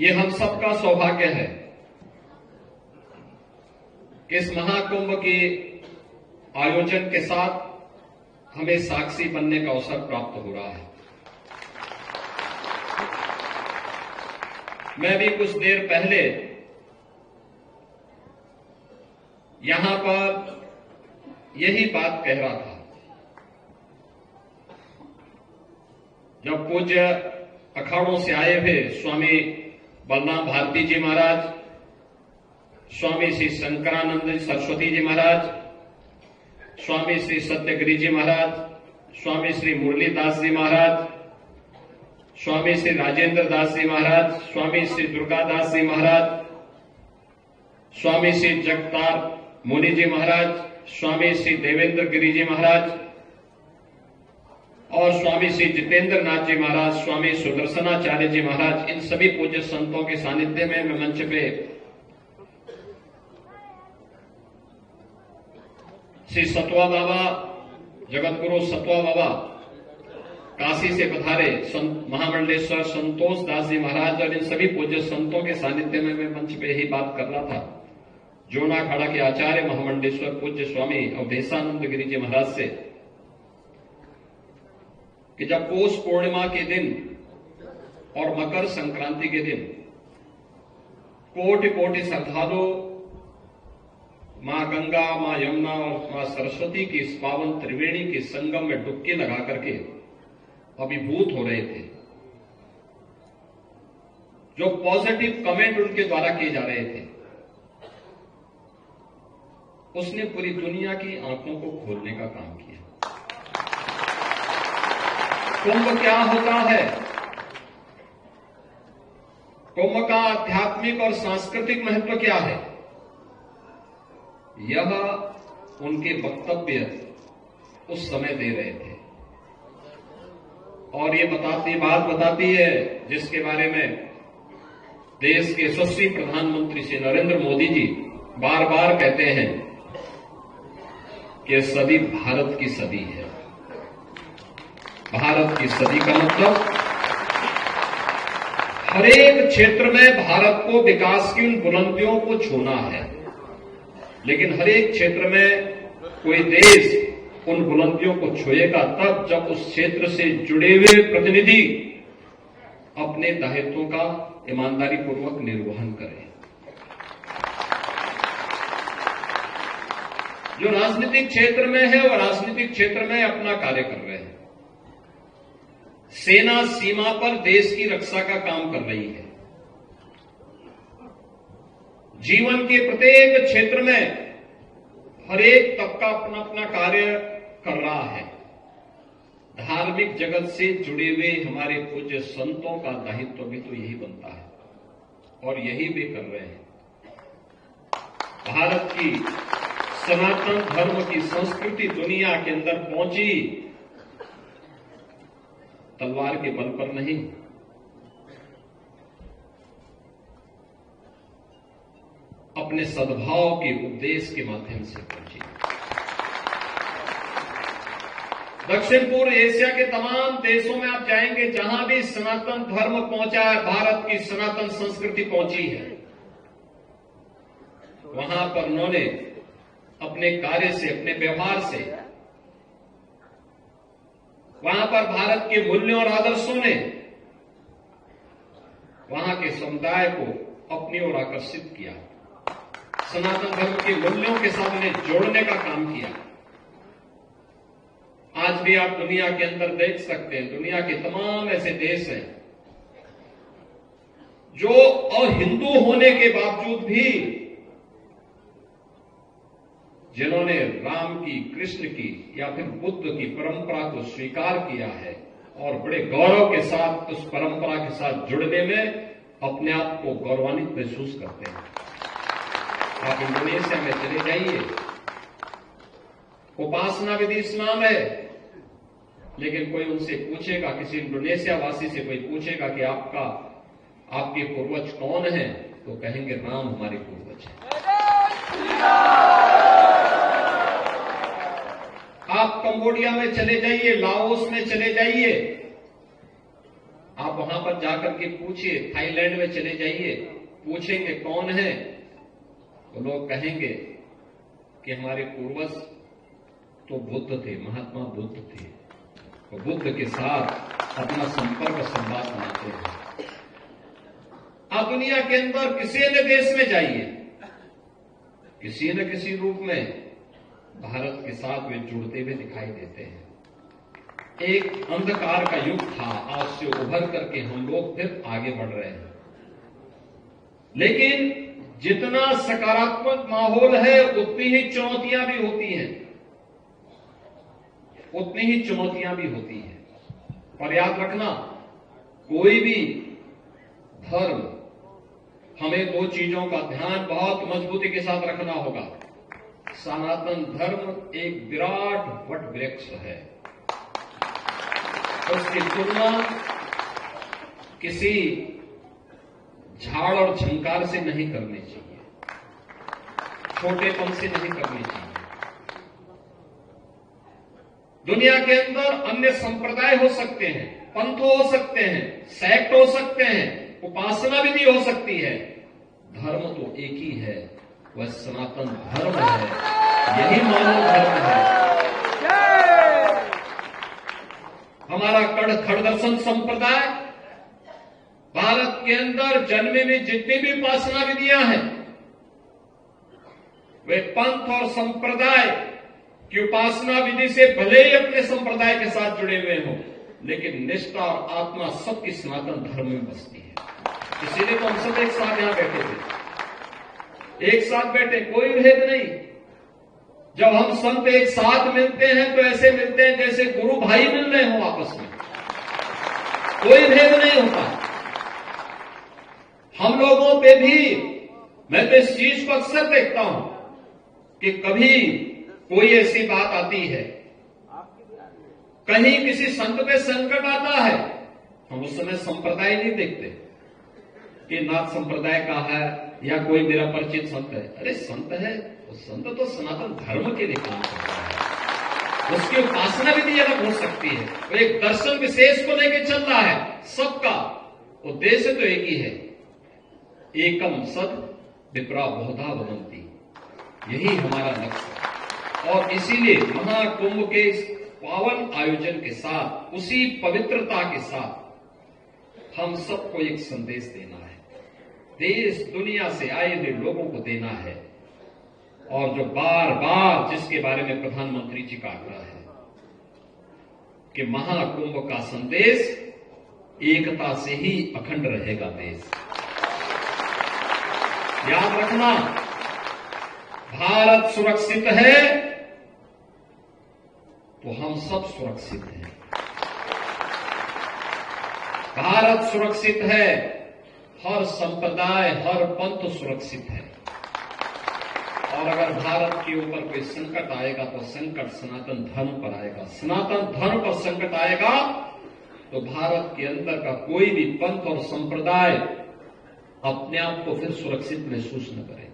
ये हम सबका सौभाग्य है कि इस महाकुंभ के आयोजन के साथ हमें साक्षी बनने का अवसर प्राप्त हो रहा है। मैं भी कुछ देर पहले यहां पर यही बात कह रहा था जब पूज्य अखाड़ों से आए हुए स्वामी बलराम भारती जी महाराज, स्वामी श्री शंकरानंद सरस्वती जी महाराज, स्वामी श्री सत्यगिरी जी महाराज, स्वामी श्री मुरलीदास जी महाराज, स्वामी श्री राजेंद्र दास जी महाराज, स्वामी श्री दुर्गादास जी महाराज, स्वामी श्री जगतार मुनि जी महाराज, स्वामी श्री देवेंद्र गिरी जी महाराज और स्वामी श्री जितेंद्र नाथ जी महाराज, स्वामी सुदर्शनाचार्य जी महाराज, इन सभी पूज्य संतों के सानिध्य में मैं मंच पे श्री सतवा बाबा, जगतगुरु सतवा बाबा, काशी से पधारे संत महामंडलेश्वर संतोष दास जी महाराज और इन सभी पूज्य संतों के सानिध्य में मैं मंच पे यही बात कर रहा था। जोना अखाड़ा के आचार्य महामंडलेश्वर पूज्य स्वामी अवधेशानंद गिरी जी महाराज से कि जब पौष पूर्णिमा के दिन और मकर संक्रांति के दिन कोटि कोटि श्रद्धालु मां गंगा, मां यमुना और मां सरस्वती की इस पावन त्रिवेणी के संगम में डुबकी लगा करके अभिभूत हो रहे थे, जो पॉजिटिव कमेंट उनके द्वारा किए जा रहे थे, उसने पूरी दुनिया की आंखों को खोलने का काम किया। कुंभ क्या होता है? कुंभ का आध्यात्मिक और सांस्कृतिक महत्व क्या है? यह उनके वक्तव्य उस समय दे रहे थे और ये बात बताती है जिसके बारे में देश के यशस्वी प्रधानमंत्री श्री नरेंद्र मोदी जी बार बार कहते हैं कि सदी भारत की सदी है। भारत की सदी का मतलब हर एक क्षेत्र में भारत को विकास की उन बुलंदियों को छूना है, लेकिन हर एक क्षेत्र में कोई देश उन बुलंदियों को छुएगा तब जब उस क्षेत्र से जुड़े हुए प्रतिनिधि अपने दायित्वों का ईमानदारी पूर्वक निर्वहन करें। जो राजनीतिक क्षेत्र में है वो राजनीतिक क्षेत्र में अपना कार्य कर रहे हैं। सेना सीमा पर देश की रक्षा का काम कर रही है। जीवन के प्रत्येक क्षेत्र में हर एक तबका अपना अपना कार्य कर रहा है। धार्मिक जगत से जुड़े हुए हमारे पूज्य संतों का दायित्व भी तो यही बनता है और यही वे कर रहे हैं। भारत की सनातन धर्म की संस्कृति दुनिया के अंदर पहुंची तलवार के बल पर नहीं, अपने सद्भाव के उपदेश के माध्यम से पहुंची। दक्षिण पूर्व एशिया के तमाम देशों में आप जाएंगे, जहां भी सनातन धर्म पहुंचा है, भारत की सनातन संस्कृति पहुंची है, वहां पर उन्होंने अपने कार्य से, अपने व्यवहार से, वहां पर भारत के मूल्यों और आदर्शों ने वहां के समुदाय को अपनी ओर आकर्षित किया। सनातन धर्म के मूल्यों के साथ उन्हें जोड़ने का काम किया। आज भी आप दुनिया के अंदर देख सकते हैं, दुनिया के तमाम ऐसे देश हैं जो अहिंदू होने के बावजूद भी जिन्होंने राम की, कृष्ण की या फिर बुद्ध की परंपरा को स्वीकार किया है और बड़े गौरव के साथ उस परंपरा के साथ जुड़ने में अपने आप को गौरवान्वित महसूस करते हैं। आप इंडोनेशिया में चले जाइए, उपासना विधि इस्लाम है, लेकिन कोई उनसे पूछेगा, किसी इंडोनेशिया वासी से कोई पूछेगा कि आपके पूर्वज कौन हैं, तो कहेंगे राम हमारे पूर्वज हैं। आप कंबोडिया में चले जाइए, लाओस में चले जाइए, आप वहां पर जाकर के पूछिए, थाईलैंड में चले जाइए, पूछेंगे कौन है, तो लोग कहेंगे कि हमारे पूर्वज तो बुद्ध थे, महात्मा बुद्ध थे, तो बुद्ध के साथ अपना संपर्क संवाद बनाते हैं। आप दुनिया के अंदर किसी न देश में जाइए, किसी न किसी रूप में भारत के साथ वे जुड़ते हुए दिखाई देते हैं। एक अंधकार का युग था, आज से उभर करके हम लोग फिर आगे बढ़ रहे हैं। लेकिन जितना सकारात्मक माहौल है उतनी ही चुनौतियां भी होती हैं, उतनी ही चुनौतियां भी होती हैं। और याद रखना, कोई भी धर्म, हमें दो चीजों का ध्यान बहुत मजबूती के साथ रखना होगा। सनातन धर्म एक विराट वट वृक्ष है, उसकी तुलना किसी झाड़ और झंकार से नहीं करनी चाहिए, छोटेपन से नहीं करनी चाहिए। दुनिया के अंदर अन्य संप्रदाय हो सकते हैं, पंथ हो सकते हैं, सेक्ट हो सकते हैं, उपासना विधि हो सकती है, धर्म तो एक ही है, वह सनातन धर्म है, यही मानव धर्म है। हमारा खड़दर्शन संप्रदाय भारत के अंदर जन्मे में जितनी भी उपासना विधियां हैं, वे पंथ और संप्रदाय की उपासना विधि से भले ही अपने संप्रदाय के साथ जुड़े हुए हों, लेकिन निष्ठा और आत्मा सबकी सनातन धर्म में बसती है। इसीलिए तो हम सब एक साथ यहां बैठे थे, एक साथ बैठे, कोई भेद नहीं। जब हम संत एक साथ मिलते हैं तो ऐसे मिलते हैं जैसे गुरु भाई मिल रहे हो आपस में, कोई भेद नहीं होता। हम लोगों पे भी मैं तो इस चीज को अक्सर देखता हूं कि कभी कोई ऐसी बात आती है, कहीं किसी संत पे संकट आता है, हम उस समय संप्रदाय नहीं देखते कि नाथ संप्रदाय का है या कोई मेरा परिचित संत है। अरे संत है, संत तो सनातन धर्म के लिए काम करता है, उसकी उपासना विधि अलग हो सकती है, वो एक दर्शन विशेष को लेकर चल रहा है, सबका उद्देश्य तो एक ही है, एकम सद विप्रा बहुधा वदंती, यही हमारा लक्ष्य है। और इसीलिए महाकुंभ के इस पावन आयोजन के साथ, उसी पवित्रता के साथ हम सबको एक संदेश देना है, देश दुनिया से आए हुए लोगों को देना है। और जो बार बार जिसके बारे में प्रधानमंत्री जी का आग्रह है कि महाकुंभ का संदेश एकता से ही अखंड रहेगा देश। याद रखना, भारत सुरक्षित है तो हम सब सुरक्षित हैं। भारत सुरक्षित है, हर संप्रदाय, हर पंथ सुरक्षित है। और अगर भारत के ऊपर कोई संकट आएगा तो संकट सनातन धर्म पर आएगा, सनातन धर्म पर संकट आएगा तो भारत के अंदर का कोई भी पंथ और संप्रदाय अपने आप को फिर सुरक्षित महसूस न करे,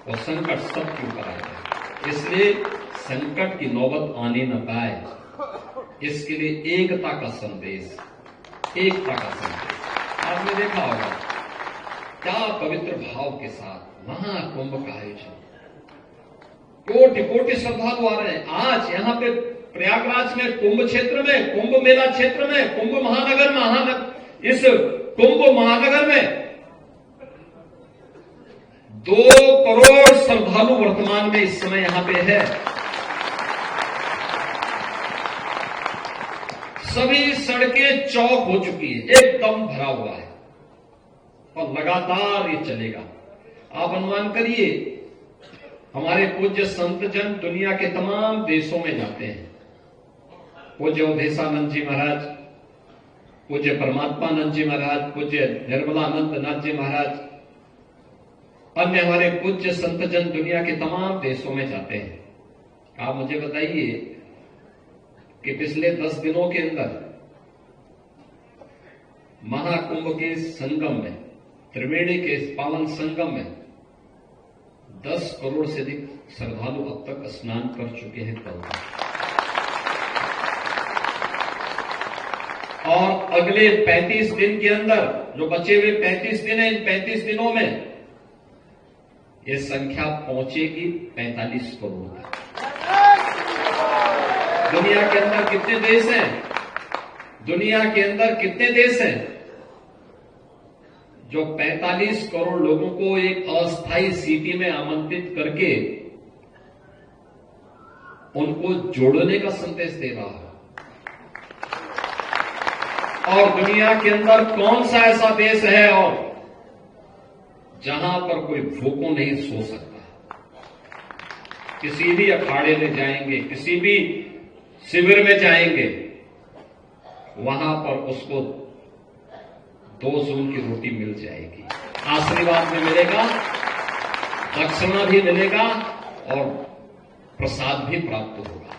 और संकट सबके ऊपर आएगा। इसलिए संकट की नौबत आने न पाए, इसके लिए एकता का संदेश, एकता का संदेश। आपने देखा होगा क्या पवित्र भाव के साथ महाकुंभ का आयोजन, कोटि कोटि श्रद्धालु आ रहे हैं। आज यहां पे प्रयागराज में कुंभ क्षेत्र में, कुंभ मेला क्षेत्र में, कुंभ महानगर, इस कुंभ महानगर में 2 करोड़ श्रद्धालु वर्तमान में इस समय यहां पे है। सभी सड़कें चौक हो चुकी है, एकदम भरा हुआ है और लगातार ये चलेगा। आप अनुमान करिए, हमारे पूज्य संत जन दुनिया के तमाम देशों में जाते हैं। पूज्य अवधेशानंद जी महाराज, पूज्य परमात्मानंद जी महाराज, पूज्य निर्मलानंद नाथ जी महाराज, अन्य हमारे पूज्य संत जन दुनिया के तमाम देशों में जाते हैं। आप मुझे बताइए कि पिछले 10 दिनों के अंदर महाकुंभ के संगम में, त्रिवेणी के पावन संगम में 10 करोड़ से अधिक श्रद्धालु अब तक स्नान कर चुके हैं। और अगले 35 दिन के अंदर, जो बचे हुए 35 दिन हैं, इन 35 दिनों में ये संख्या पहुंचेगी 45 करोड़ तक। दुनिया के अंदर कितने देश हैं? दुनिया के अंदर कितने देश हैं जो 45 करोड़ लोगों को एक अस्थायी सिटी में आमंत्रित करके उनको जोड़ने का संदेश दे रहा है? और दुनिया के अंदर कौन सा ऐसा देश है और जहां पर कोई भूखों नहीं सो सकता? किसी भी अखाड़े में जाएंगे, किसी भी शिविर में जाएंगे, वहां पर उसको 2 जून की रोटी मिल जाएगी, आशीर्वाद भी मिलेगा, दक्षिणा भी मिलेगा और प्रसाद भी प्राप्त होगा।